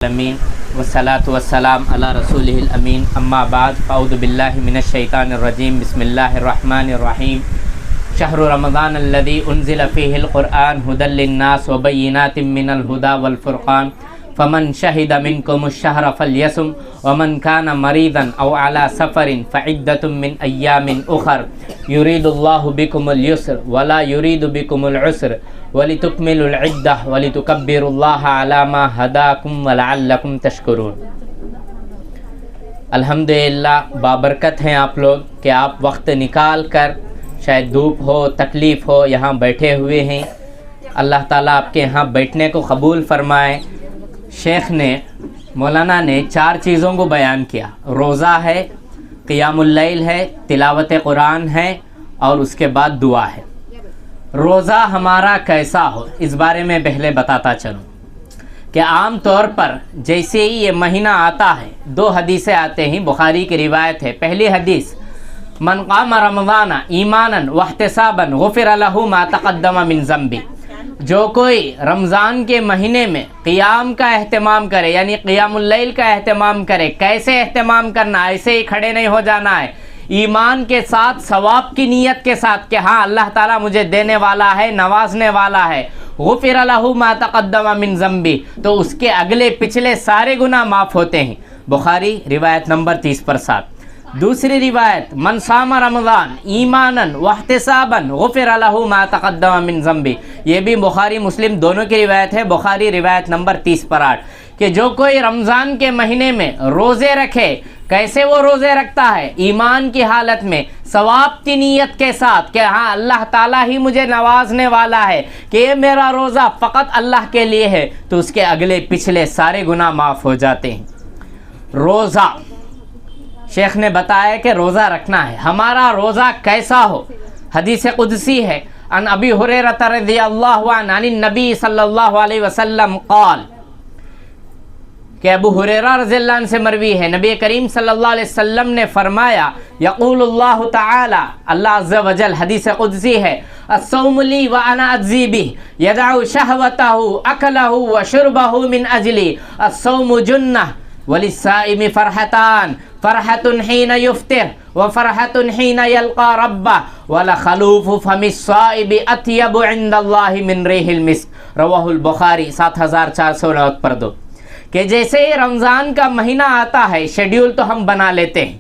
العالمین والصلاة والسلام علی رسولہ الامین اما بعد فاعوذ باللہ من الشیطان الرجیم بسم اللہ الرحمن الرحیم شہر رمضان الذی انزل فیہ القرآن ھدی للناس وبینات من الھدی والفرقان فمن شہد منکم الشہر فلیصم ومن کان مریضا او علی سفر فعدۃ من ایام اخر یرید اللہ بکم اليسر ولا یرید بکم العسر وَلِتُكْمِلُوا الْعِدَّةَ وَلِتُكَبِّرُوا اللَّهَ عَلَى مَا هَدَاكُمْ وَلَعَلَّكُمْ تَشْكُرُونَ۔ الحمدللہ بابرکت ہیں آپ لوگ کہ آپ وقت نکال کر، شاید دھوپ ہو، تکلیف ہو، یہاں بیٹھے ہوئے ہیں۔ اللہ تعالیٰ آپ کے یہاں بیٹھنے کو قبول فرمائے۔ شیخ نے، مولانا نے 4 چیزوں کو بیان کیا۔ روزہ ہے، قیام اللیل ہے، تلاوت قرآن ہے اور اس کے بعد دعا ہے۔ روزہ ہمارا کیسا ہو، اس بارے میں پہلے بتاتا چلوں کہ عام طور پر جیسے ہی یہ مہینہ آتا ہے 2 حدیثیں آتے ہیں، بخاری کی روایت ہے۔ پہلی حدیث، من قام رمضان ایمانا واحتسابا غفر له ما تقدم من ذنبه، جو کوئی رمضان کے مہینے میں قیام کا اہتمام کرے، یعنی قیام اللیل کا اہتمام کرے۔ کیسے اہتمام کرنا؟ ایسے ہی کھڑے نہیں ہو جانا ہے، ایمان کے ساتھ، ثواب کی نیت کے ساتھ کہ ہاں اللہ تعالیٰ مجھے دینے والا ہے، نوازنے والا ہے۔ غفر له ما تقدم من ذنبی، تو اس کے اگلے پچھلے سارے گناہ معاف ہوتے ہیں۔ بخاری روایت نمبر 30 پر 7۔ دوسری روایت، من صام رمضان ایمانا واحتسابا غفر له ما تقدم من ذنبی، یہ بھی بخاری مسلم دونوں کی روایت ہے۔ بخاری روایت نمبر 30 پر 8 کہ جو کوئی رمضان کے مہینے میں روزے رکھے، کیسے وہ روزے رکھتا ہے؟ ایمان کی حالت میں، ثواب کی نیت کے ساتھ کہ ہاں اللہ تعالیٰ ہی مجھے نوازنے والا ہے، کہ یہ میرا روزہ فقط اللہ کے لیے ہے، تو اس کے اگلے پچھلے سارے گناہ معاف ہو جاتے ہیں۔ روزہ، شیخ نے بتایا کہ روزہ رکھنا ہے۔ ہمارا روزہ کیسا ہو؟ حدیث قدسی ہے، عن ابی ہریرہ رضی اللہ عنہ عن النبی صلی اللہ علیہ وسلم قال، کہ ابو ہریرہ رضی اللہ عنہ سے مروی ہے، نبی کریم صلی اللہ علیہ وسلم نے فرمایا، یقول اللہ تعالی، اللہ عز و جل، حدیث قدسی ہے، الصوم لی وانا اجزی بہ یدع شہوتہ اکلہ وشربہ من اجلی، الصوم جنہ وللصائم فرحتان، فرحۃ حین یفطر وفرحۃ حین یلقى ربہ ولخلوف فم الصائم اطیب عند اللہ من ریح المسک، رواہ البخاری 7409 پر 2۔ کہ جیسے رمضان کا مہینہ آتا ہے، شیڈیول تو ہم بنا لیتے ہیں،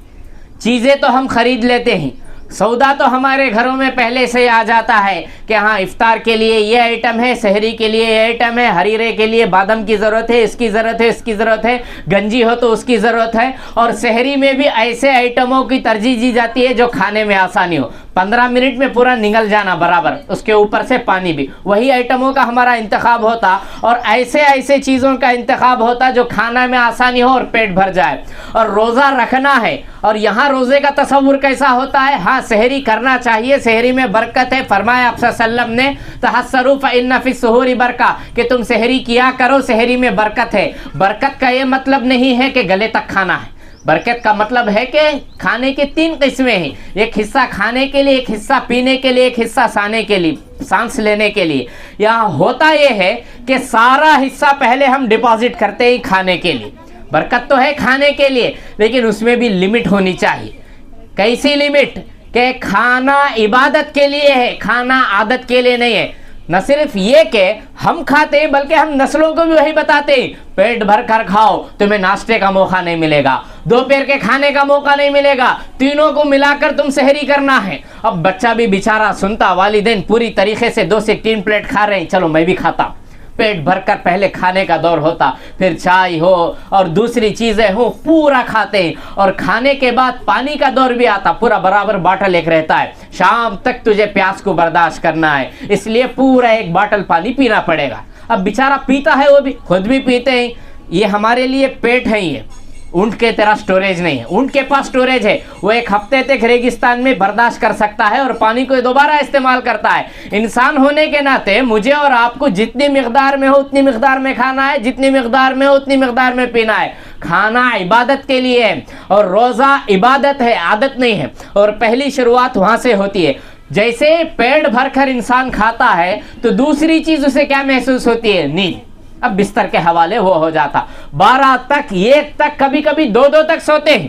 چیزیں تو ہم خرید لیتے ہیں، سودا تو ہمارے گھروں میں پہلے سے آ جاتا ہے کہ ہاں افطار کے لیے یہ آئٹم ہے، سحری کے لیے یہ آئٹم ہے، حریرے کے لیے بادام کی ضرورت ہے، اس کی ضرورت ہے، اس کی ضرورت ہے، گنجی ہو تو اس کی ضرورت ہے، اور سحری میں بھی ایسے آئٹموں کی ترجیح دی جاتی ہے جو کھانے میں آسانی ہو، 15 منٹ میں پورا نگل جانا برابر، اس کے اوپر سے پانی بھی، وہی آئٹموں کا ہمارا انتخاب ہوتا، اور ایسے چیزوں کا انتخاب ہوتا جو کھانا میں آسانی ہو اور پیٹ بھر جائے۔ اور روزہ رکھنا ہے، اور یہاں روزے کا تصور کیسا ہوتا ہے؟ ہاں سحری کرنا چاہیے، سحری میں برکت ہے، فرمایا آپ صلی اللہ علیہ وسلم نے، تحسروا فإن فی السحور برکہ، کہ تم سحری کیا کرو، سحری میں برکت ہے۔ برکت کا یہ مطلب نہیں ہے کہ گلے تک کھانا ہے، برکت کا مطلب ہے کہ کھانے کی 3 قسمیں ہیں، ایک حصہ کھانے کے لیے، ایک حصہ پینے کے لیے، ایک حصہ سانس لینے کے لیے۔ یہاں ہوتا یہ ہے کہ سارا حصہ پہلے ہم ڈپازٹ کرتے ہیں کھانے کے لیے۔ برکت تو ہے کھانے کے لیے، لیکن اس میں بھی لمٹ ہونی چاہیے۔ کیسی لمٹ؟ کہ کھانا عبادت کے لیے ہے، کھانا عادت کے لیے نہیں ہے۔ نہ صرف یہ کہ ہم کھاتے ہیں، بلکہ ہم نسلوں کو بھی وہی بتاتے ہیں، پیٹ بھر کر کھاؤ، تمہیں ناشتے کا موقع نہیں ملے گا، دوپہر کے کھانے کا موقع نہیں ملے گا، تینوں کو ملا کر تم سحری کرنا ہے۔ اب بچہ بھی بیچارہ سنتا، والدین پوری طریقے سے 2 سے 3 پلیٹ کھا رہے ہیں، چلو میں بھی کھاتا ہوں۔ پیٹ بھر کر پہلے کھانے کا دور ہوتا، پھر چائے ہو اور دوسری چیزیں ہوں، پورا کھاتے ہیں، اور کھانے کے بعد پانی کا دور بھی آتا، پورا برابر باٹل ایک رہتا ہے، شام تک تجھے پیاس کو برداشت کرنا ہے، اس لیے پورا 1 باٹل پانی پینا پڑے گا۔ اب بیچارہ پیتا ہے، وہ بھی خود بھی پیتے ہیں، یہ ہمارے لیے پیٹ ہے، یہ اونٹ کے طرح سٹوریج نہیں ہے۔ اونٹ کے پاس سٹوریج ہے، وہ 1 ہفتے تک ریگستان میں برداشت کر سکتا ہے اور پانی کو دوبارہ استعمال کرتا ہے۔ انسان ہونے کے ناطے مجھے اور آپ کو جتنی مقدار میں ہو اتنی مقدار میں کھانا ہے، جتنی مقدار میں ہو اتنی مقدار میں پینا ہے۔ کھانا عبادت کے لیے ہے، اور روزہ عبادت ہے، عادت نہیں ہے، اور پہلی شروعات وہاں سے ہوتی ہے۔ جیسے پیٹ بھر کر انسان کھاتا ہے تو دوسری چیز اسے کیا محسوس ہوتی ہے؟ نیند۔ اب بستر کے حوالے وہ ہو جاتا. 12 تک 1 تک کبھی کبھی 2 تک سوتے ہیں.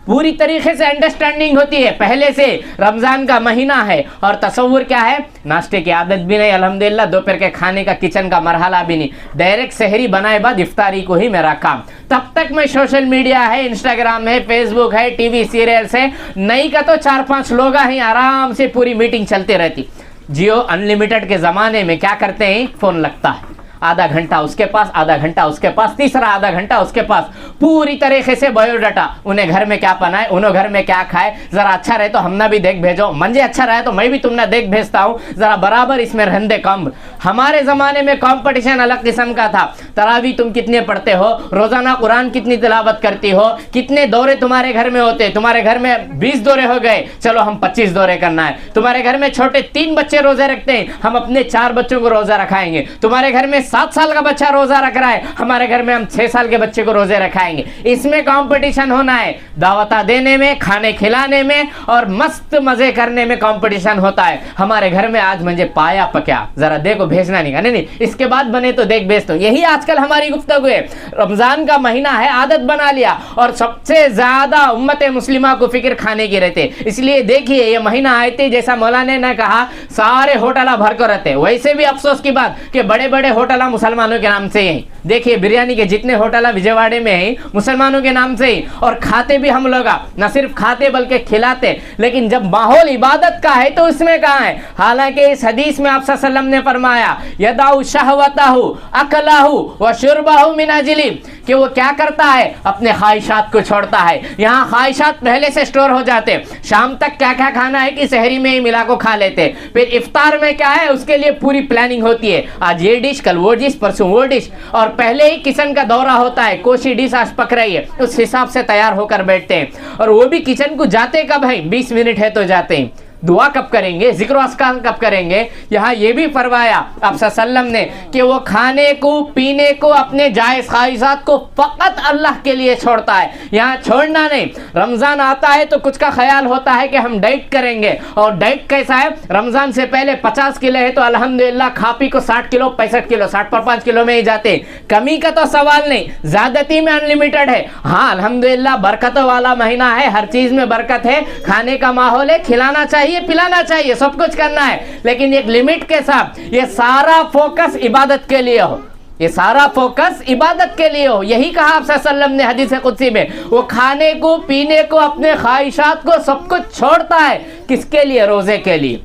پوری طریقے سے انڈرسٹینڈنگ ہوتی ہے, پہلے سے رمضان کا مہینہ ہے اور تصور کیا ہے, ناشتے کی عادت بھی نہیں الحمدللہ, دوپہر کے کھانے کا کچن کا مرحلہ بھی نہیں, ڈائریکٹ سحری بنائے بعد افطاری کو ہی میرا کام. تب تک میں سوشل میڈیا ہے, انسٹاگرام ہے, فیس بک ہے, ٹی وی سیریلس ہے, نہیں کا تو 4-5 لوگ ہیں, آرام سے پوری میٹنگ چلتی رہتی. جیو انلیمیٹڈ کے زمانے میں کیا کرتے ہیں, فون لگتا ہے, آدھا گھنٹہ اس کے پاس, آدھا گھنٹہ اس کے پاس, تیسرا آدھا گھنٹہ اس کے پاس, پوری طریقے سے بایو ڈاٹا, انہیں گھر میں کیا پہنا ہے, انہوں گھر میں کیا کھائے, ذرا اچھا رہے تو ہم نہ بھی دیکھ بھیجو, منجے اچھا رہے تو میں بھی تم نہ دیکھ بھیجتا ہوں, ذرا برابر اس میں رہندے کم. ہمارے زمانے میں کمپٹیشن الگ قسم کا تھا. تراویح تم کتنے پڑھتے ہو, روزانہ قرآن کتنی تلاوت کرتی ہو, کتنے دورے تمہارے گھر میں ہوتے, تمہارے گھر میں 20 دورے ہو گئے, چلو ہم 25 دورے کرنا ہے. تمہارے گھر میں چھوٹے 3 بچے روزے رکھتے ہیں, ہم اپنے 4 بچوں کو روزہ رکھائیں گے. تمہارے گھر میں 7 سال کا بچہ روزہ رکھ رہا ہے, ہمارے گھر میں ہم 6 سال کے بچے کو روزے رکھائیں گے. اس میں کمپٹیشن ہونا ہے, دعوتہ دینے میں, کھانے کھلانے میں اور مست مزے کرنے میں کمپٹیشن ہوتا ہے. ہمارے گھر میں آج مجھے پایا پکیا, ذرا دیکھو, بھیجنا نہیں, اس کے بعد بنے تو دیکھ بھیجتا ہوں. یہی آج کل ہماری گفتگو ہے. رمضان کا مہینہ ہے, عادت بنا لیا, اور سب سے زیادہ امت مسلمہ کو فکر کھانے کی رہتے. اس لیے دیکھیے یہ مہینہ آئے جیسا مولانا نے کہا سارے ہوٹل بھر کر رہتے. ویسے بھی افسوس کی بات کہ بڑے بڑے ہوٹل مسلمانوں کے نام سے ہیں. دیکھیے بریانی کے جتنے ہوٹل وجے میں ہیں مسلمانوں کے نام سے ہی, اور کھاتے بھی ہم لوگ, نہ صرف کھاتے بلکہ کھلاتے. لیکن جب ماحول عبادت کا ہے تو اس میں کہاں ہے. حالانکہ اس حدیث میں آپ صلی اللہ علیہ وسلم نے فرمایا یدعو شہوتہ اکلہ وشربہ من اجلی, کہ وہ کیا کرتا ہے, اپنے خواہشات کو چھوڑتا ہے. یہاں خواہشات پہلے سے سٹور ہو جاتے, شام تک کیا کیا کھانا ہے کہ سحری میں ہی ملا کو کھا لیتے. پھر افطار میں کیا ہے, اس کے لیے پوری پلاننگ ہوتی ہے, آج یہ ڈش, کل وہ ڈش, پرسوں وہ ڈش, اور پہلے ہی کچن کا دورہ ہوتا ہے, کوشی ڈش آج پک رہی ہے, اس حساب سے تیار ہو کر بیٹھتے ہیں. اور وہ بھی کچن کو جاتے کب ہیں, 20 منٹ ہے تو جاتے ہیں. دعا کب کریں گے, ذکر و اذکار کب کریں گے. یہاں یہ بھی فرمایا آپ صلی اللہ علیہ وسلم نے کہ وہ کھانے کو پینے کو اپنے جائز خواہشات کو فقط اللہ کے لیے چھوڑتا ہے. یہاں چھوڑنا نہیں. رمضان آتا ہے تو کچھ کا خیال ہوتا ہے کہ ہم ڈائٹ کریں گے, اور ڈائٹ کیسا ہے, رمضان سے پہلے 50 کلو ہے تو الحمدللہ کھا پی کو 60 کلو 65 کلو 60 پر 5 کلو میں ہی جاتے. کمی کا تو سوال نہیں, زیادتی میں انلیمیٹڈ ہے. ہاں الحمدللہ برکتوں والا مہینہ ہے, ہر چیز میں برکت ہے, کھانے کا ماحول ہے, کھلانا چاہیے, پلانا چاہیے, سب کچھ کرنا ہے, لیکن ایک لمٹ کے ساتھ. یہ سارا فوکس عبادت کے لیے ہو, یہ سارا فوکس عبادت کے لیے ہو. یہی کہا آپ صلی اللہ علیہ وسلم نے حدیث قدسی میں, وہ کھانے کو پینے کو اپنے خواہشات کو سب کچھ چھوڑتا ہے. کس کے لیے, روزے کے لیے.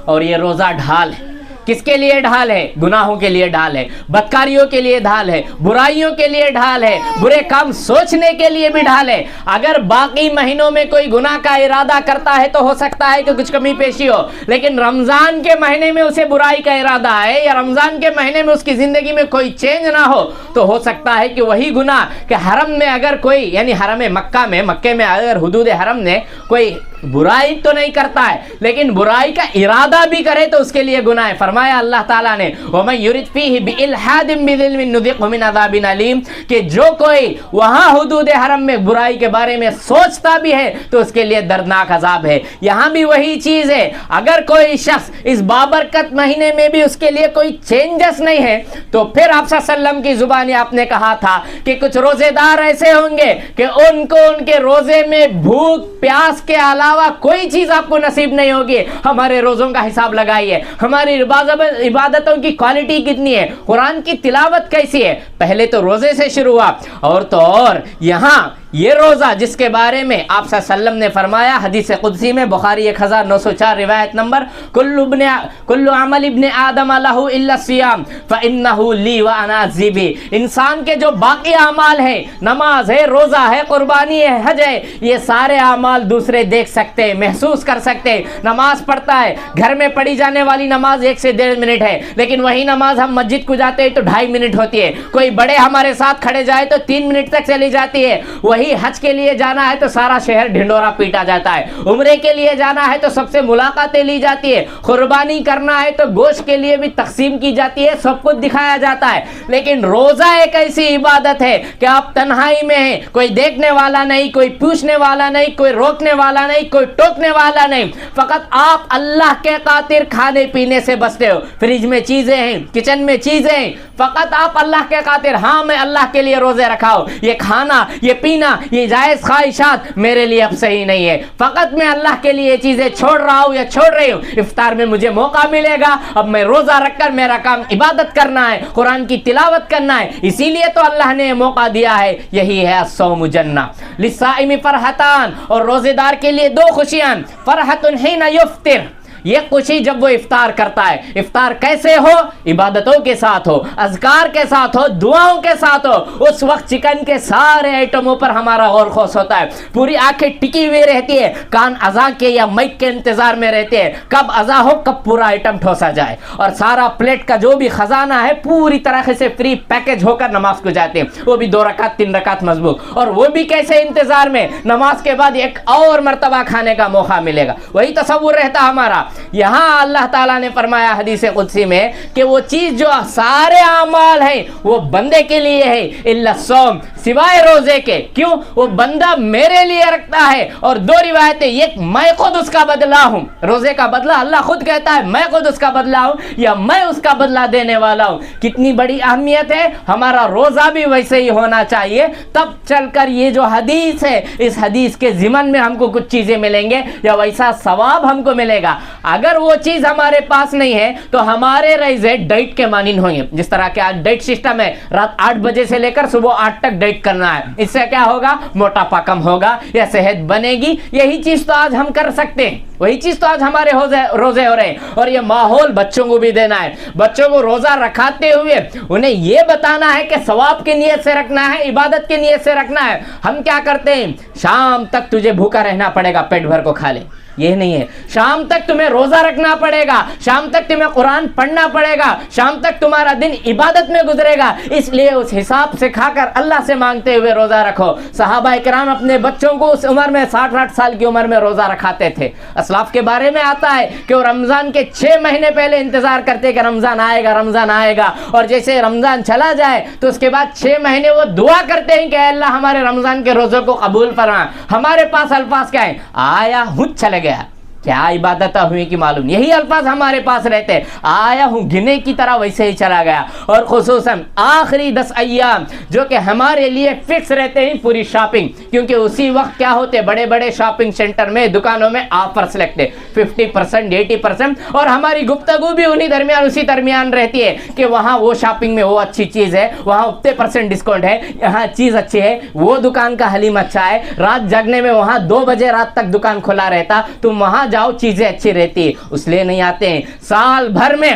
اور یہ روزہ ڈھال ہے, کس کے لیے ڈھال ہے, گناہوں کے لیے ڈھال ہے, بدکاریوں کے لیے ڈھال ہے, برائیوں کے لیے ڈھال ہے, برے کام سوچنے کے لیے بھی ڈھال ہے. اگر باقی مہینوں میں کوئی گناہ کا ارادہ کرتا ہے تو ہو سکتا ہے کہ کچھ کمی پیشی ہو, لیکن رمضان کے مہینے میں اسے برائی کا ارادہ ہے, یا رمضان کے مہینے میں اس کی زندگی میں کوئی چینج نہ ہو, تو ہو سکتا ہے کہ وہی گناہ کہ حرم میں اگر کوئی, یعنی حرم مکہ میں اگر حدود حرم نے کوئی برائی تو نہیں کرتا ہے, لیکن برائی کا ارادہ بھی کرے تو اس کے لیے گناہ ہے. فرمایا اللہ تعالیٰ نے وَمَن يُرِدْ فِيهِ بِإِلْحَادٍ بِظُلْمٍ نُذِقْهُ مِنْ عَذَابٍ أَلِيمٍ, کہ جو کوئی وہاں حدود حرم میں برائی کے بارے میں سوچتا بھی ہے تو اس کے لیے دردناک عذاب ہے. یہاں بھی وہی چیز ہے, اگر کوئی شخص اس بابرکت مہینے میں بھی اس کے لیے کوئی چینجز نہیں ہے, تو پھر آپ صلی اللہ علیہ وسلم کی زبانی آپ نے کہا تھا کہ کچھ روزے دار ایسے ہوں گے کہ ان کو ان کے روزے میں بھوک پیاس کے علاوہ کوئی چیز آپ کو نصیب نہیں ہوگی. ہمارے روزوں کا حساب لگائیے, ہماری عبادتوں کی کوالٹی کتنی ہے, قرآن کی تلاوت کیسی ہے. پہلے تو روزے سے شروع ہوا, اور تو اور یہاں یہ روزہ جس کے بارے میں آپ صلی اللہ علیہ وسلم نے فرمایا حدیث قدسی میں, بخاری 1904 روایت نمبر, کل عمل ابن آدم لہ الا الصیام فانہ لی وانا اجزی بہ. انسان کے جو باقی اعمال ہیں, نماز ہے, روزہ ہے, قربانی ہے, حج ہے, یہ سارے اعمال دوسرے دیکھ سکتے ہیں, محسوس کر سکتے ہیں. نماز پڑھتا ہے, گھر میں پڑھی جانے والی نماز 1 سے 1.5 منٹ ہے, لیکن وہی نماز ہم مسجد کو جاتے ہیں تو 2.5 منٹ ہوتی ہے. کوئی بڑے ہمارے ساتھ کھڑے جائے تو 3 منٹ تک چلی جاتی ہے. وہی وہی حج کے لیے جانا ہے تو سارا شہر ڈھنڈورا پیٹا جاتا ہے, عمرے کے لیے جانا ہے تو سب سے ملاقاتیں لی جاتی ہے, قربانی کرنا ہے تو گوشت کے لیے بھی تقسیم کی جاتی ہے, سب کچھ دکھایا جاتا ہے. لیکن روزہ ایک ایسی عبادت ہے کہ آپ تنہائی میں ہیں, کوئی دیکھنے والا نہیں, کوئی پوچھنے والا نہیں, کوئی روکنے والا نہیں, کوئی ٹوکنے والا نہیں, فقط آپ اللہ کے خاطر کھانے پینے سے بچتے ہو. فریج میں چیزیں ہیں, کچن میں چیزیں ہیں, فقط آپ اللہ کے خاطر, ہاں میں اللہ کے لیے روزے رکھا ہوں, یہ کھانا, یہ پینا, یہ جائز خواہشات میرے لیے اب صحیح نہیں ہے, فقط میں اللہ کے لیے چیزیں چھوڑ رہا ہوں یا چھوڑ رہی ہوں. افطار میں مجھے موقع ملے گا, اب میں روزہ رکھ کر میرا کام عبادت کرنا ہے, قرآن کی تلاوت کرنا ہے. اسی لیے تو اللہ نے موقع دیا ہے, یہی ہے الصوم جنہ. للصائم فرحتان, اور روزے دار کے لیے دو خوشیاں, فرحت حین یفطر, یہ خوشی جب وہ افطار کرتا ہے. افطار کیسے ہو؟ عبادتوں کے ساتھ ہو, اذکار کے ساتھ ہو, دعاؤں کے ساتھ ہو. اس وقت چکن کے سارے آئٹموں پر ہمارا غور خوص ہوتا ہے, پوری آنکھیں ٹکی ہوئی رہتی ہے, کان اذان کے یا مائک کے انتظار میں رہتے ہیں, کب اذان ہو, کب پورا آئٹم ٹھوسا جائے, اور سارا پلیٹ کا جو بھی خزانہ ہے پوری طرح سے فری پیکج ہو کر نماز کو جاتے ہیں, وہ بھی 2 رکعت 3 رکعت مضبوط, اور وہ بھی کیسے انتظار میں, نماز کے بعد ایک اور مرتبہ کھانے کا موقع ملے گا. وہی تصور رہتا ہمارا. یہاں اللہ تعالیٰ نے فرمایا حدیث قدسی میں کہ وہ چیز جو سارے اعمال ہیں وہ بندے کے لیے ہے, الا الصوم, سوائے روزے کے. کیوں؟ وہ بندہ میرے لیے رکھتا ہے. اور 2 روایتیں, ایک میں خود اس کا بدلہ ہوں, روزے کا بدلہ اللہ خود کہتا ہے میں خود اس کا بدلہ ہوں, یا میں اس کا بدلہ دینے والا ہوں. کتنی بڑی اہمیت ہے. ہمارا روزہ بھی ویسے ہی ہونا چاہیے, تب چل کر یہ جو حدیث ہے, اس حدیث کے ضمن میں ہم کو کچھ چیزیں ملیں گے یا ویسا ثواب ہم کو ملے گا. اگر وہ چیز ہمارے پاس نہیں ہے تو ہمارے روزے ڈائٹ کے مانند ہوں گے. جس طرح کہ آج ڈائٹ سسٹم ہے, رات 8 بجے سے لے کر صبح 8 تک ڈائٹ کرنا ہے, اس سے کیا ہوگا, موٹاپا کم ہوگا یا صحت بنے گی. یہی چیز تو آج ہم کر سکتے ہیں, وہی چیز تو آج ہمارے روزے ہو رہے ہیں. اور یہ ماحول بچوں کو بھی دینا ہے. بچوں کو روزہ رکھاتے ہوئے انہیں یہ بتانا ہے کہ ثواب کی نیت سے رکھنا ہے, عبادت کی نیت سے رکھنا ہے. ہم کیا کرتے ہیں, شام تک تجھے بھوکا رہنا پڑے گا, پیٹ بھر کو کھا لے, یہ نہیں ہے. شام تک تمہیں روزہ رکھنا پڑے گا, شام تک تمہیں قرآن پڑھنا پڑے گا, شام تک تمہارا دن عبادت میں گزرے گا. اس لیے اس حساب سے کھا کر اللہ سے مانگتے ہوئے روزہ رکھو. صحابہ کرام اپنے بچوں کو اس عمر میں 60-60 سال کی عمر میں روزہ رکھاتے تھے. اسلاف کے بارے میں آتا ہے کہ وہ رمضان کے 6 مہینے پہلے انتظار کرتے کہ رمضان آئے گا, رمضان آئے گا, اور جیسے رمضان چلا جائے تو اس کے بعد 6 مہینے وہ دعا کرتے ہیں کہ اے اللہ ہمارے رمضان کے روزوں کو قبول فرما. ہمارے پاس الفاظ کیا ہیں, آیا ہوں چلے گیا, کیا عبادت ہوئی کہ معلوم, یہی الفاظ ہمارے پاس رہتے, آیا ہوں گنے کی طرح ویسے ہی چلا گیا. اور خصوصاً آخری 10 ایام جو کہ ہمارے لیے فکس رہتے ہیں پوری شاپنگ, کیونکہ اسی وقت کیا ہوتے, بڑے بڑے شاپنگ سینٹر میں, دکانوں میں آفرز لگتے 50%, 80%, اور ہماری گفتگو بھی انہی درمیان اسی درمیان رہتی ہے کہ وہاں وہ شاپنگ میں وہ اچھی چیز ہے, وہاں اتنے % ڈسکاؤنٹ ہے, یہاں چیز اچھی ہے, وہ دکان کا حلیم اچھا ہے, رات جگنے میں وہاں 2 بجے رات تک دکان کھلا رہتا, تم وہاں جاؤ چیزیں اچھی رہتی. اس لیے نہیں آتے ہیں. سال بھر میں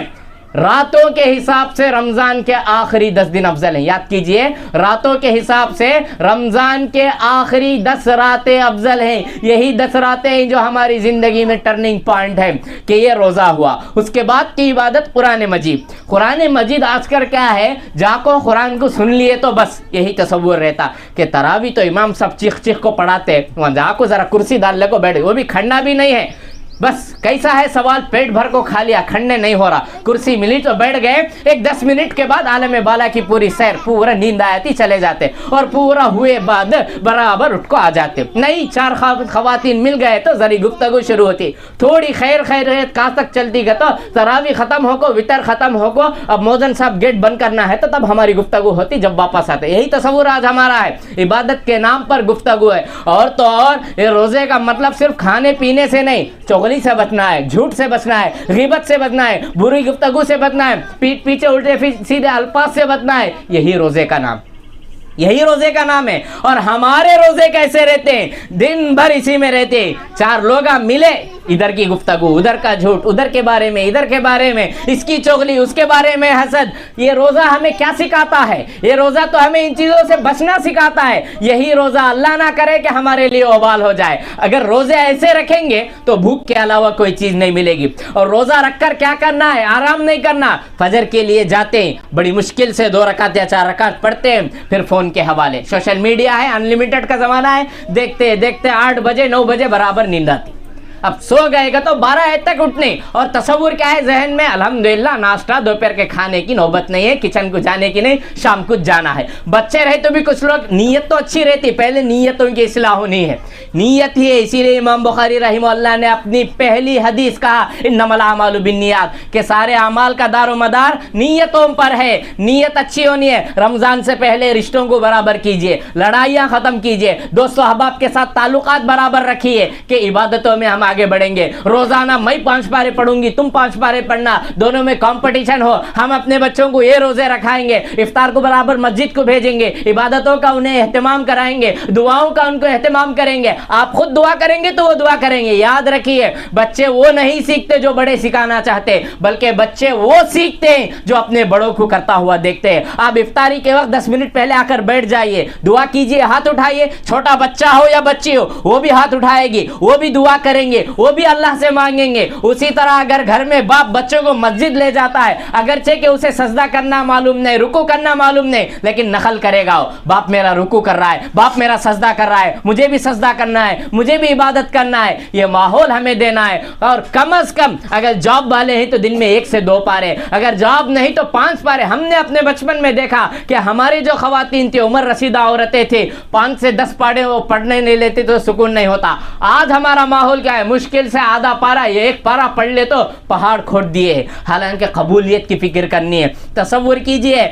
راتوں کے حساب سے رمضان کے آخری 10 دن افضل ہیں. یاد کیجئے, راتوں کے حساب سے رمضان کے آخری 10 راتیں افضل ہیں. یہی 10 راتیں ہیں جو ہماری زندگی میں ٹرننگ پوائنٹ ہے کہ یہ روزہ ہوا. اس کے بعد کی عبادت قرآن مجید. قرآن مجید آج کل کیا ہے, جا کو قرآن کو سن لیے تو بس یہی تصور رہتا کہ تراویح تو امام سب چیخ چیخ کو پڑھاتے, وہاں جا کو ذرا کرسی ڈال لے کو بیٹھے, وہ بھی کھڑنا بھی نہیں ہے, بس کیسا ہے سوال, پیٹ بھر کو کھا لیا, کھڑنے نہیں ہو رہا, کرسی ملی تو بیٹھ گئے, ایک 10 منٹ کے بعد عالم بالا کی پوری سیر, پورا نیند آتی چلے جاتے, اور پورا ہوئے بعد برابر اٹھ کو آ جاتے. نہیں, 4 خواتین مل گئے تو ذری گفتگو شروع ہوتی, تھوڑی خیریت کہاں تک چلتی گا, تو تراویح ختم ہو کو, وطر ختم ہو کو, اب موزن صاحب گیٹ بند کرنا ہے تو تب ہماری گفتگو ہوتی جب واپس آتے. یہی تصور آج ہمارا ہے, عبادت کے نام پر گفتگو ہے. اور تو اور یہ روزے کا مطلب صرف کھانے پینے سے نہیں, چغلی سے بچنا ہے, جھوٹ سے بچنا ہے, غیبت سے بچنا ہے, بری گفتگو سے بچنا ہے, پیٹ پیچھے الٹے سیدھے الفاظ سے بچنا ہے. یہی روزے کا نام, یہی روزے کا نام ہے. اور ہمارے روزے کیسے رہتے ہیں, دن بھر اسی میں رہتے ہیں. 4 لوگ ملے, ادھر کی گفتگو، ادھر کا جھوٹ، ادھر کے بارے میں، ادھر کے بارے میں، اس کی چغلی، اس کے بارے میں حسد۔ یہ روزہ ہمیں کیا سکھاتا ہے؟ یہ روزہ تو ہمیں ان چیزوں سے بچنا سکھاتا ہے۔ یہی روزہ اللہ نہ کرے کہ ہمارے لیے وبال ہو جائے۔ اگر روزے ایسے رکھیں گے تو بھوک کے علاوہ کوئی چیز نہیں ملے گی۔ اور روزہ رکھ کر کیا کرنا ہے؟ آرام نہیں کرنا۔ فجر کے لیے جاتے ہیں، بڑی مشکل سے 2 رکعت یا 4 رکعت پڑھتے ہیں، پھر فون کے حوالے، سوشل میڈیا ہے، انلیمیٹڈ کا زمانہ ہے، دیکھتے دیکھتے 8 بجے 9 بجے برابر نیند آتی۔ اب سو گئے گا تو 12 بجے تک اٹھنے، اور تصور کیا ہے ذہن میں؟ الحمدللہ ناشتہ دوپہر کے کھانے کی نوبت نہیں ہے، کچن کو جانے کی نہیں، شام کو جانا ہے۔ بچے رہے تو بھی کچھ لوگ نیت تو اچھی رہتی، پہلے نیتوں کی اصلاح ہونی ہے، نیت ہی ہے۔ اسی لیے امام بخاری رحمہ اللہ نے اپنی پہلی حدیث کہا انما الاعمال بالنیات، کہ سارے اعمال کا دار و مدار نیتوں پر ہے۔ نیت اچھی ہونی ہے۔ رمضان سے پہلے رشتوں کو برابر کیجئے، لڑائیاں ختم کیجئے، دوست و احباب کے ساتھ تعلقات برابر رکھیے کہ عبادتوں میں ہم آگے بڑھیں گے۔ روزانہ میں 5 پارے پڑھوں گی، تم 5 پارے پڑھنا، دونوں میں کمپٹیشن ہو۔ ہم اپنے بچوں کو یہ روزے رکھائیں گے، افطار کو برابر مسجد کو بھیجیں گے، عبادتوں کا انہیں اہتمام کرائیں گے، دعاؤں کا ان کو اہتمام کریں گے۔ آپ خود دعا کریں گے تو وہ دعا کریں گے۔ یاد رکھیے، بچے وہ نہیں سیکھتے جو بڑے سکھانا چاہتے، بلکہ بچے وہ سیکھتے ہیں جو اپنے بڑوں کو کرتا ہوا دیکھتے ہیں۔ آپ افطاری کے وقت 10 منٹ پہلے آ کر بیٹھ جائیے، دعا کیجئے، ہاتھ اٹھائیے، چھوٹا بچہ ہو یا بچی ہو وہ بھی ہاتھ اٹھائے گی، وہ بھی دعا کریں گے، وہ بھی اللہ سے مانگیں گے۔ اسی طرح اگر گھر میں باپ بچوں کو مسجد لے جاتا ہے، اگرچہ کہ اسے سجدہ کرنا معلوم نہیں، رکوع کرنا معلوم نہیں، لیکن نقل کرے گا، باپ میرا رکوع کر رہا ہے، باپ میرا سجدہ کر رہا ہے، مجھے بھی سجدہ کرنا ہے، مجھے بھی عبادت کرنا ہے۔ یہ ماحول ہمیں دینا ہے۔ اور کم از کم اگر جاب والے ہیں تو دن میں 1 سے 2 پارے، اگر جاب نہیں تو 5 پارے۔ ہم نے اپنے بچپن میں دیکھا کہ ہماری جو خواتین تھی، عمر رسیدہ عورتیں تھیں، 5 سے 10 پارے وہ پڑھنے نہیں لیتے تو سکون نہیں ہوتا۔ آج ہمارا ماحول کیا ہے؟ مشکل سے آدھا پارا، یہ 1 پارا پڑھ لے تو پہاڑ کھود دیے۔ حالانکہ قبولیت کی فکر کرنی ہے۔ تصور کیجئے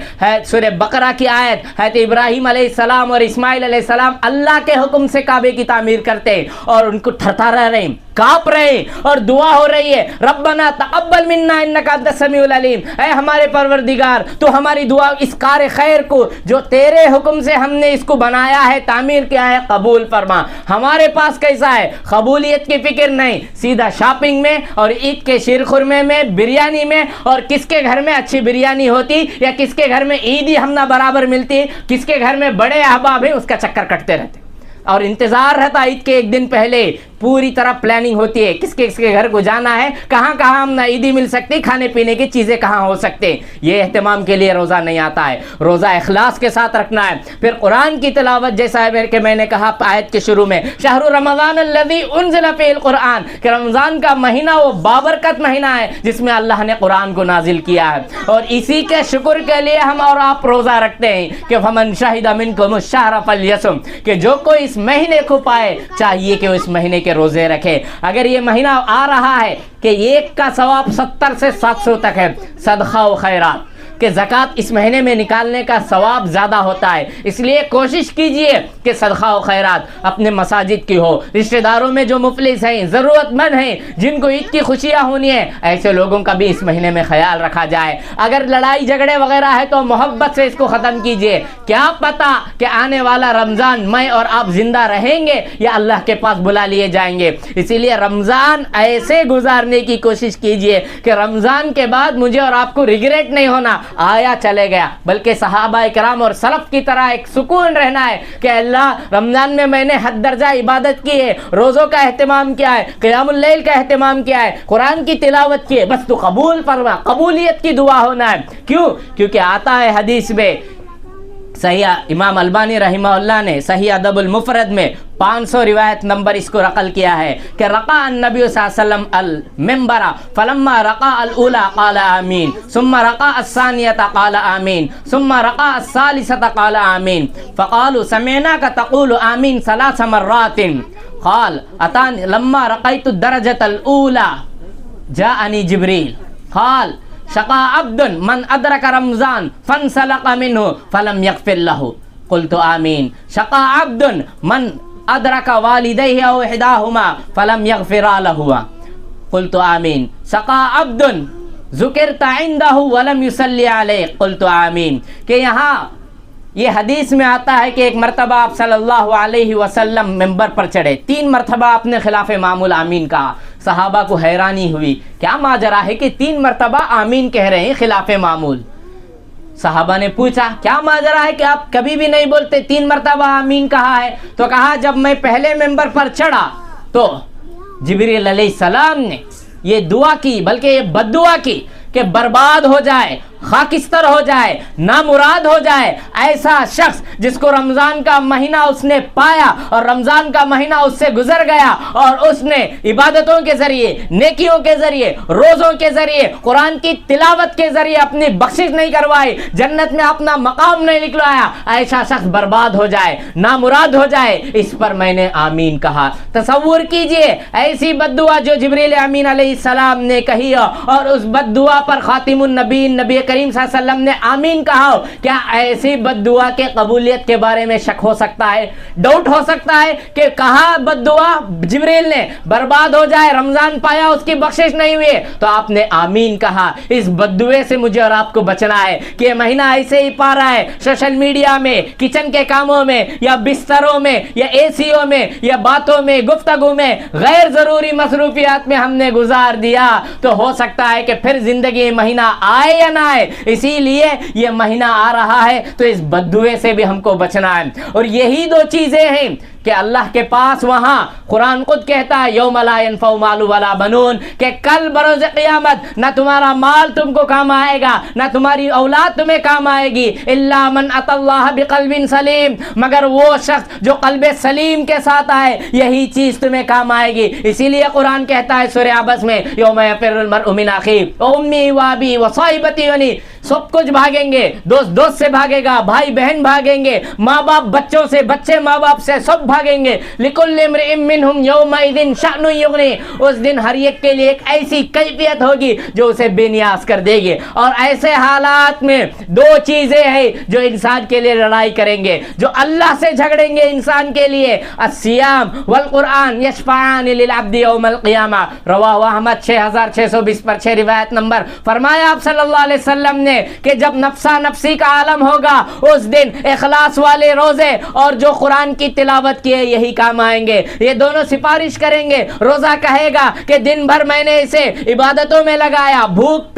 سورہ بقرہ کی آیت، حضرت ابراہیم علیہ السلام اور اسماعیل علیہ السلام اللہ کے حکم سے کعبے کی تعمیر کرتے ہیں، اور ان کو تھرتھرا رہے ہیں، کانپ رہے ہیں، اور دعا ہو رہی ہے ربنا تقبل منا انک انت السمیع العلیم، اے ہمارے پروردگار تو ہماری دعا اس کار خیر کو جو تیرے حکم سے ہم نے اس کو بنایا ہے، تعمیر کیا ہے، قبول فرما۔ ہمارے پاس کیسا ہے؟ قبولیت کی فکر نہیں، سیدھا شاپنگ میں اور عید کے شیر خرمے میں، بریانی میں، اور کس کے گھر میں اچھی بریانی ہوتی یا کس کے گھر میں عیدی ہم نہ برابر ملتی، کس کے گھر میں بڑے احباب ہیں، اس کا چکر کٹتے رہتے، اور انتظار رہتا عید کے 1 دن پہلے۔ پوری طرح پلاننگ ہوتی ہے، کس کے گھر کو جانا ہے، کہاں کہاں ہم نہ عیدی مل سکتی، کھانے پینے کی چیزیں کہاں ہو سکتے۔ یہ اہتمام کے لیے روزہ نہیں آتا ہے۔ روزہ اخلاص کے ساتھ رکھنا ہے۔ پھر قرآن کی تلاوت، جیسا ہے کہ میں نے کہا آیت کے شروع میں، شہر رمضان الذی انزل فیہ القرآن، کہ رمضان کا مہینہ وہ بابرکت مہینہ ہے جس میں اللہ نے قرآن کو نازل کیا ہے، اور اسی کے شکر کے لیے ہم اور آپ روزہ رکھتے ہیں کہ فمن شہد منکم الشہر فلیصم، کہ جو کوئی اس مہینے کو پائے چاہیے کہ وہ اس مہینے کے روزے رکھے۔ اگر یہ مہینہ آ رہا ہے کہ 1 کا ثواب 70 سے 700 تک ہے، صدقہ و خیرات، کہ زکوٰۃ اس مہینے میں نکالنے کا ثواب زیادہ ہوتا ہے، اس لیے کوشش کیجئے کہ صدقہ و خیرات اپنے مساجد کی ہو۔ رشتہ داروں میں جو مفلس ہیں، ضرورت مند ہیں، جن کو عید کی خوشیاں ہونی ہے، ایسے لوگوں کا بھی اس مہینے میں خیال رکھا جائے۔ اگر لڑائی جھگڑے وغیرہ ہے تو محبت سے اس کو ختم کیجئے۔ کیا پتہ کہ آنے والا رمضان میں اور آپ زندہ رہیں گے یا اللہ کے پاس بلا لیے جائیں گے۔ اسی لیے رمضان ایسے گزارنے کی کوشش کیجئے کہ رمضان کے بعد مجھے اور آپ کو ریگریٹ نہیں ہونا آیا چلے گیا، بلکہ صحابہ کرام اور سلف کی طرح ایک سکون رہنا ہے کہ اللہ رمضان میں نے حد درجہ عبادت کی ہے، روزوں کا اہتمام کیا ہے، قیام اللیل کا اہتمام کیا ہے، قرآن کی تلاوت کی ہے، بس تو قبول فرما۔ قبولیت کی دعا ہونا ہے۔ کیوں؟ کیونکہ آتا ہے حدیث میں، صحیح امام البانی رحمہ اللہ نے صحیح ادب المفرد میں 500 روایت نمبر اس کو نقل کیا ہے کہ رقع النبی صلی اللہ علیہ وسلم المنبر فلما رقع الاولى قال آمین ثم رقع الثانیة قال آمین ثم رقع الثالثة قال آمین فقالوا سمعناك تقول آمین 3 مرات قال اتاني لما رقيت الدرجة الأولى جاءني جبريل قال شقا عبد من ادرک رمضان فانسلق منه فلم یغفر له قلت آمین شقا عبد من ادرک والدیہ او احداہما فلم یغفر له قلت آمین شقا عبد ذکرت عنده ولم یصلی علیہ قلت آمین۔ کہ یہاں یہ حدیث میں آتا ہے کہ ایک مرتبہ آپ صلی اللہ علیہ وسلم ممبر پر چڑھے، 3 مرتبہ آپ نے خلاف معمول آمین کہا، صحابہ کو حیرانی ہوئی، کیا ماجرا ہے کہ 3 مرتبہ آمین کہہ رہے ہیں خلاف معمول؟ صحابہ نے پوچھا کیا ماجرا ہے کہ آپ کبھی بھی نہیں بولتے، 3 مرتبہ آمین کہا ہے؟ تو کہا جب میں پہلے ممبر پر چڑھا تو جبریل علیہ السلام نے یہ دعا کی، بلکہ یہ بد دعا کی کہ برباد ہو جائے، خاکستر ہو جائے، نامراد ہو جائے ایسا شخص جس کو رمضان کا مہینہ اس نے پایا اور رمضان کا مہینہ اس سے گزر گیا اور اس نے عبادتوں کے ذریعے، نیکیوں کے ذریعے، روزوں کے ذریعے، قرآن کی تلاوت کے ذریعے اپنی بخشش نہیں کروائی، جنت میں اپنا مقام نہیں نکلایا، ایسا شخص برباد ہو جائے، نامراد ہو جائے، اس پر میں نے آمین کہا۔ تصور کیجئے ایسی بد دعا جو جبریل امین علیہ السلام نے کہی اور اس بد دعا پر خاتم النبیین نبی کریم صلی اللہ علیہ وسلم نے آمین کہا ہو، کیا ایسی بد دعا کے قبولیت کے بارے میں شک ہو سکتا ہے، ڈاؤٹ ہو سکتا ہے کہ کہا بد دعا جبریل نے برباد ہو جائے، رمضان پایا اس کی بخشش نہیں ہوئی تو آپ نے آمین کہا؟ اس بد دعے سے مجھے اور آپ کو بچنا ہے کہ یہ مہینہ ایسے ہی پا رہا ہے، سوشل میڈیا میں، کچن کے کاموں میں یا بستروں میں یا اے سیوں میں یا باتوں میں، گفتگو میں، غیر ضروری مصروفیات میں ہم نے گزار دیا تو ہو سکتا ہے کہ پھر زندگی مہینہ آئے یا نہ آئے، اسی لیے یہ مہینہ آ رہا ہے تو اس بددعے سے بھی ہم کو بچنا ہے۔ اور یہی 2 چیزیں ہیں کہ اللہ کے پاس وہاں قرآن خود کہتا ہے یوم لا ینفع مال ولا بنون، کہ کل بروز قیامت نہ تمہارا مال تم کو کام آئے گا، نہ تمہاری اولاد تمہیں کام آئے گی، الا من اتی اللہ بقلب سلیم، مگر وہ شخص جو قلب سلیم کے ساتھ آئے یہی چیز تمہیں کام آئے گی۔ اسی لیے قرآن کہتا ہے سورہ عبس میں یوم یفر المرء من اخیہ وامی وابی وصاحبتی ونی، سب کچھ بھاگیں گے، دوست سے بھاگے گا، بھائی بہن بھاگیں گے، ماں باپ بچوں سے، بچے ماں باپ سے، سب بھاگیں گے۔ لِكُلِّ امْرِئٍ مِّنْهُمْ يَوْمَئِذٍ شَأْنٌ يُغْنِيهِ، اس دن ہر ایک کے لیے ایک ایسی کیفیت ہوگی جو اسے بے نیاز کر دے گی۔ اور ایسے حالات میں 2 چیزیں ہیں جو انسان کے لیے لڑائی کریں گے، جو اللہ سے جھگڑیں گے انسان کے لیے، الصیام والقرآن یشفعان للعبد یوم القیامہ، رواہ احمد 6620 پر 6 روایت نمبر۔ فرمایا آپ صلی اللہ علیہ وسلم نے کہ جب نفسا نفسی کا عالم ہوگا اس دن اخلاص والے روزے اور جو قرآن کی تلاوت کیے یہی کام آئیں گے، یہ دونوں سفارش کریں گے۔ روزہ کہے گا کہ دن بھر میں نے اسے عبادتوں میں لگایا، بھوک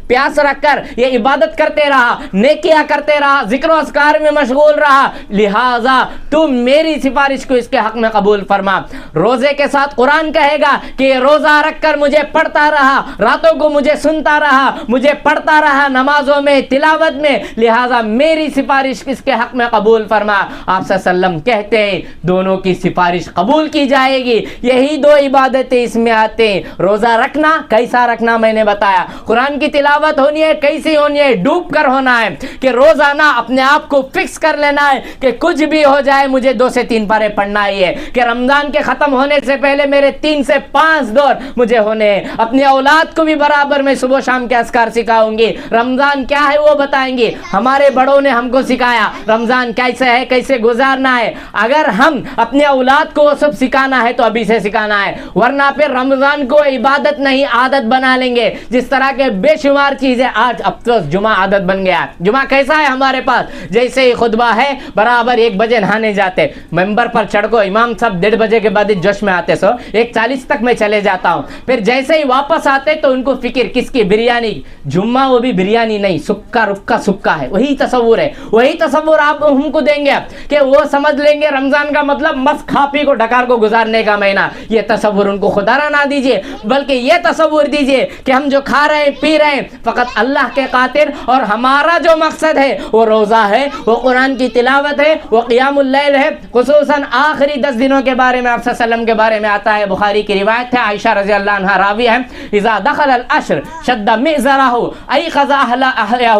پیاس رکھ کر یہ عبادت کرتے رہا، نیکیاں کرتے رہا، ذکر و اذکار میں مشغول رہا، لہٰذا تم میری سفارش کو اس کے حق میں قبول فرما۔ روزے کے ساتھ قرآن کہے گا کہ یہ روزہ رکھ کر مجھے پڑھتا رہا، راتوں کو مجھے سنتا رہا، مجھے پڑھتا رہا نمازوں میں، تلاوت میں، لہٰذا میری سفارش اس کے حق میں قبول فرما۔ آپ صلی اللہ علیہ وسلم کہتے ہیں دونوں کی سفارش قبول کی جائے گی۔ یہی 2 عبادتیں اس میں آتے ہیں۔ روزہ رکھنا کیسا رکھنا میں نے بتایا، قرآن کی تلاوت ہونی ہے کیسی ہونی ہے، ڈوب کر ہونا ہے کہ روزانہ اپنے آپ کو فکس کر لینا ہے کہ کچھ بھی ہو جائے مجھے 2 سے 3 پارے پڑھنا ہی ہے، کہ رمضان کے ختم ہونے سے پہلے میرے 3 سے 5 دور مجھے ہونے ہیں۔ اپنی اولاد کو بھی برابر میں صبح شام کے اذکار سکھاؤں گی، رمضان کیا ہے وہ بتائیں گے، ہمارے بڑوں نے ہم کو سکھایا رمضان کیسے ہے، کیسے گزارنا ہے۔ اگر ہم اپنے اولاد کو وہ سب سکھانا ہے تو ابھی سے سکھانا ہے، ورنہ پھر رمضان کو عبادت نہیں عادت بنا لیں گے۔ جس طرح کے بے شمار چیزیں، آج اب تو جمعہ عادت بن گیا ہے۔ جمعہ کیسا ہے ہمارے پاس، جیسے ہی خطبہ ہے برابر 1 بجے نہانے جاتے، ممبر پر چڑھ کو امام صاحب 1:30 بجے کے بعد جوش میں آتے، 1:40 تک میں چلے جاتا ہوں، پھر جیسے ہی واپس آتے تو ان کو فکر کس کی، بریانی۔ جمعہ وہ بھی بریانی نہیں، سکا رکا سکا ہے، وہی تصور ہے، وہی تصور آپ ہم کو دیں گے کہ وہ سمجھ لیں گے رمضان کا مطلب مست کھا پی کو ڈکار کو گزارنے کا مہینہ۔ یہ تصور ان کو خدا نہ دیجیے، بلکہ یہ تصور دیجیے کہ ہم جو کھا رہے ہیں پی رہے ہیں فقط اللہ کے خاطر، اور ہمارا جو مقصد ہے وہ روزہ ہے، وہ قرآن کی تلاوت ہے، وہ قیام اللیل ہے۔ خصوصاً آخری 10 دنوں کے بارے میں آپ صلی اللہ علیہ وسلم کے بارے میں آتا ہے، بخاری کی روایت ہے، عائشہ رضی اللہ عنہا راوی ہے، اذا دخل العشر شد مئزرہ ایقظ اہلہ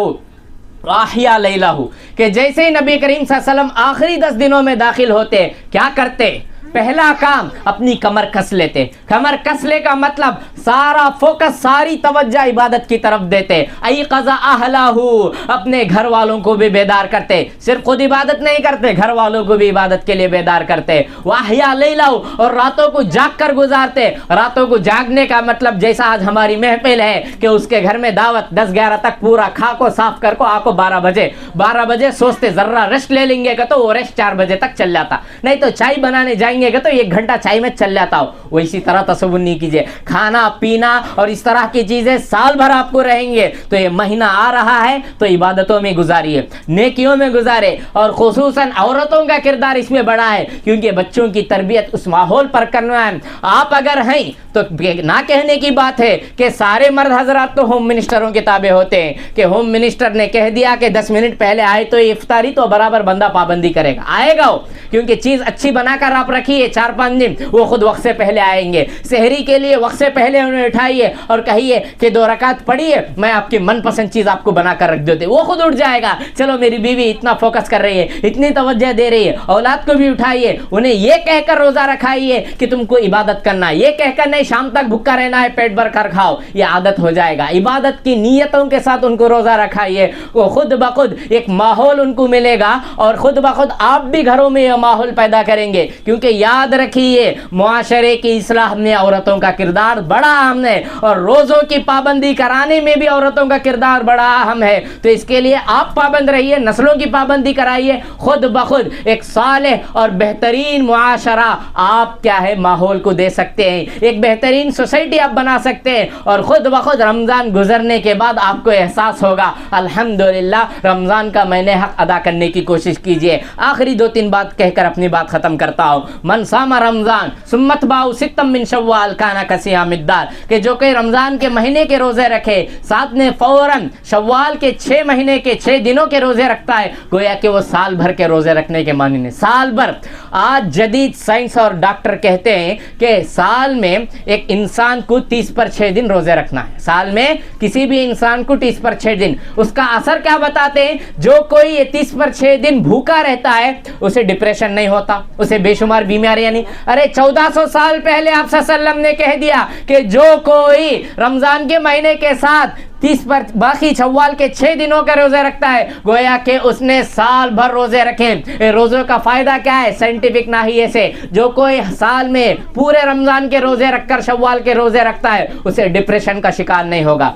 واحیا لیلہ، کہ جیسے نبی کریم صلی اللہ علیہ وسلم آخری 10 دنوں میں داخل ہوتے کیا کرتے؟ پہلا کام اپنی کمر کس لیتے۔ کمر کسلے کا مطلب سارا فوکس، ساری توجہ عبادت کی طرف دیتے۔ ایقظ اہلہ، اپنے گھر والوں کو بھی بیدار کرتے، صرف خود عبادت نہیں کرتے، گھر والوں کو بھی عبادت کے لیے بیدار کرتے۔ واحیا لیلہ، اور راتوں کو جاگ کر گزارتے۔ راتوں کو جاگنے کا مطلب جیسا آج ہماری محفل ہے کہ اس کے گھر میں دعوت 10-11 تک پورا کھا کو صاف کر کو آ کو 12 بجے سوچتے ذرا ریسٹ لے لیں گے کہ تو وہ ریسٹ 4 بجے تک چل جاتا، نہیں تو چائے بنانے جائیں گے کہ تو 1 گھنٹہ چائے میں چل جاتا ہو، وہ اسی طرح تصور نہیں کیجیے. کھانا پینا اور اس طرح کی چیزیں سال بھر آپ کو رہیں گے، تو یہ مہینہ آ رہا ہے تو عبادتوں میں گزاریے، نیکیوں میں گزارے. اور خصوصاً عورتوں کا کردار اس میں بڑا ہے، کیونکہ بچوں کی تربیت اس ماحول پر کرنا ہے. آپ اگر ہیں تو نہ کہنے کی بات ہے کہ سارے مرد حضرات تو ہوم منسٹروں کے تابع ہوتے ہیں کہ ہوم منسٹر نے کہہ دیا کہ 10 منٹ پہلے آئے تو افطاری تو برابر بندہ پابندی کرے گا، آئے گا وہ، کیونکہ چیز اچھی بنا کر آپ رکھیے 4-5 دن، وہ خود وقت سے پہلے آئیں گے. سحری کے لیے وقت سے پہلے انہیں اٹھائیے اور کہیے کہ 2 رکعت پڑھیے، میں آپ کی من پسند چیز آپ کو بنا کر رکھ دیتے، وہ خود اٹھ جائے گا. چلو میری بیوی اتنا فوکس کر رہی ہے، اتنی توجہ دے رہی ہے. اولاد کو بھی اٹھائیے، انہیں یہ کہہ کر روزہ رکھائیے کہ تم کو عبادت کرنا ہے، یہ کہہ کر نہیں شام تک بھوکا رہنا ہے، پیٹ بھر کر کھاؤ، یہ عادت ہو جائے گا. عبادت کی نیتوں کے ساتھ ان کو روزہ رکھائیے، وہ خود بخود ایک ماحول ان کو ملے گا اور خود بخود آپ بھی گھروں میں یہ ماحول پیدا کریں گے. کیونکہ یاد رکھیے معاشرے کی اصلاح میں عورتوں کا کردار بڑا اہم ہے، اور روزوں کی پابندی کرانے میں بھی عورتوں کا کردار بڑا اہم ہے. تو اس کے لیے آپ پابند رہیے، نسلوں کی پابندی کرائیے، خود بخود ایک صالح اور بہترین معاشرہ آپ کیا ہے ماحول کو دے سکتے ہیں، ایک بہترین سوسائٹی آپ بنا سکتے ہیں. اور خود بخود رمضان گزرنے کے بعد آپ کو احساس ہوگا الحمدللہ رمضان کا میں نے حق ادا کرنے کی کوشش کیجیے. آخری 2-3 بات کہہ کر اپنی بات ختم کرتا ہوں. من صام رمضان ثم اتبعه 6 من شوال کان کصیام الدار، کہ جو کہ رمضان کے مہینے کے روزے رکھے ساتھ میں فوراً شوال کے 6 مہینے کے 6 دنوں کے روزے رکھتا ہے، گویا کہ وہ سال بھر کے روزے رکھنے کے معنی نہیں، سال بھر. آج جدید سائنس اور ڈاکٹر کہتے ہیں کہ سال میں ایک انسان کو 30 پر 6 دن روزے رکھنا ہے، سال میں کسی بھی انسان کو 30 پر 6 دن. اس کا اثر کیا بتاتے ہیں؟ جو کوئی یہ 30 پر 6 دن بھوکا رہتا ہے اسے ڈپریشن نہیں ہوتا، اسے بے شمار بیماریاں نہیں. ارے 1400 سال پہلے آپ صلی اللہ علیہ وسلم نے کہہ دیا کہ جو کوئی رمضان کے مہینے کے ساتھ 30 پر باقی شوال کے 6 دنوں کا روزے رکھتا ہے، گویا کہ اس نے سال بھر روزے رکھے. روزوں کا فائدہ کیا ہے؟ سائنٹیفک ناحیے سے جو کوئی سال میں پورے رمضان کے روزے رکھ کر شوال کے روزے رکھتا ہے اسے ڈپریشن کا شکار نہیں ہوگا،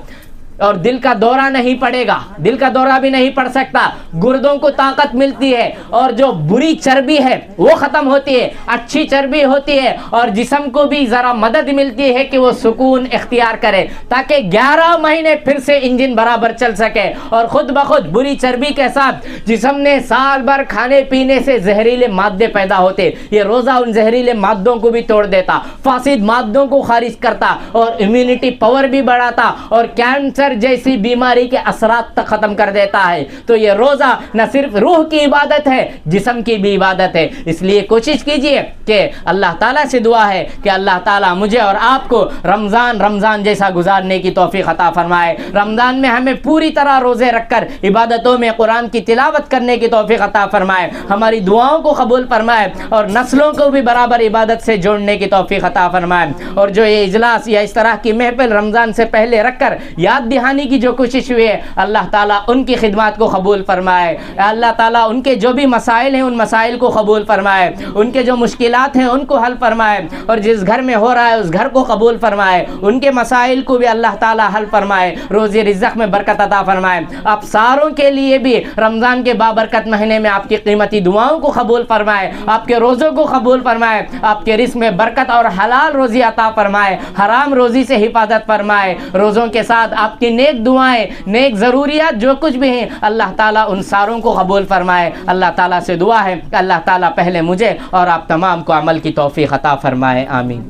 اور دل کا دورہ نہیں پڑے گا، دل کا دورہ بھی نہیں پڑ سکتا. گردوں کو طاقت ملتی ہے، اور جو بری چربی ہے وہ ختم ہوتی ہے، اچھی چربی ہوتی ہے، اور جسم کو بھی ذرا مدد ملتی ہے کہ وہ سکون اختیار کرے تاکہ 11 مہینے پھر سے انجن برابر چل سکے. اور خود بخود بری چربی کے ساتھ جسم نے سال بھر کھانے پینے سے زہریلے مادے پیدا ہوتے، یہ روزہ ان زہریلے مادوں کو بھی توڑ دیتا، فاسد مادوں کو خارج کرتا، اور امیونٹی پاور بھی بڑھاتا، اور کینسر جیسی بیماری کے اثرات تک ختم کر دیتا ہے. تو یہ روزہ نہ صرف روح کی عبادت ہے، جسم کی بھی عبادت ہے. اس لیے کوشش کیجئے کہ اللہ تعالیٰ سے دعا ہے کہ اللہ تعالیٰ مجھے اور آپ کو رمضان جیسا گزارنے کی توفیق عطا فرمائے. رمضان میں ہمیں پوری طرح روزے رکھ کر عبادتوں میں قرآن کی تلاوت کرنے کی توفیق عطا فرمائے، ہماری دعاؤں کو قبول فرمائے، اور نسلوں کو بھی برابر عبادت سے جوڑنے کی توفیق عطا فرمائے. اور جو یہ اجلاس یا اس طرح کی محفل رمضان سے پہلے رکھ کر یاد دہانی کی جو کوشش ہوئی ہے، اللہ تعالیٰ ان کی خدمات کو قبول فرمائے. اللہ تعالیٰ ان کے جو بھی مسائل ہیں ان مسائل کو قبول فرمائے، ان کے جو مشکلات ہیں ان کو حل فرمائے، اور جس گھر میں ہو رہا ہے اس گھر کو قبول فرمائے، ان کے مسائل کو بھی اللہ تعالیٰ حل فرمائے، روزی رزق میں برکت عطا فرمائے. آپ ساروں کے لیے بھی رمضان کے بابرکت مہینے میں آپ کی قیمتی دعاؤں کو قبول فرمائے، آپ کے روزوں کو قبول فرمائے، آپ کے رزق میں برکت اور حلال روزی عطا فرمائے، حرام روزی سے حفاظت فرمائے. روزوں کے ساتھ آپ کی نیک دعائیں، نیک ضروریات جو کچھ بھی ہیں اللہ تعالیٰ ان ساروں کو قبول فرمائے. اللہ تعالیٰ سے دعا ہے کہ اللہ تعالیٰ پہلے مجھے اور آپ تمام کو عمل کی توفیق عطا فرمائے. آمین.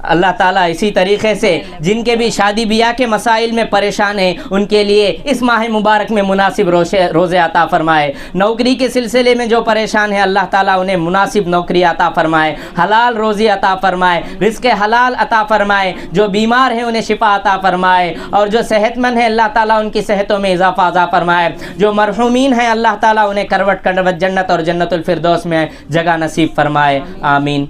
اللہ تعالیٰ اسی طریقے سے جن کے بھی شادی بیاہ کے مسائل میں پریشان ہیں ان کے لیے اس ماہ مبارک میں مناسب روزے عطا فرمائے. نوکری کے سلسلے میں جو پریشان ہیں اللہ تعالیٰ انہیں مناسب نوکری عطا فرمائے، حلال روزی عطا فرمائے، رزق حلال عطا فرمائے. جو بیمار ہیں انہیں شفا عطا فرمائے، اور جو صحت مند ہیں اللہ تعالیٰ ان کی صحتوں میں اضافہ عطا فرمائے. جو مرحومین ہیں اللہ تعالیٰ انہیں کروٹ جنت اور جنت الفردوس میں جگہ نصیب فرمائے. آمین.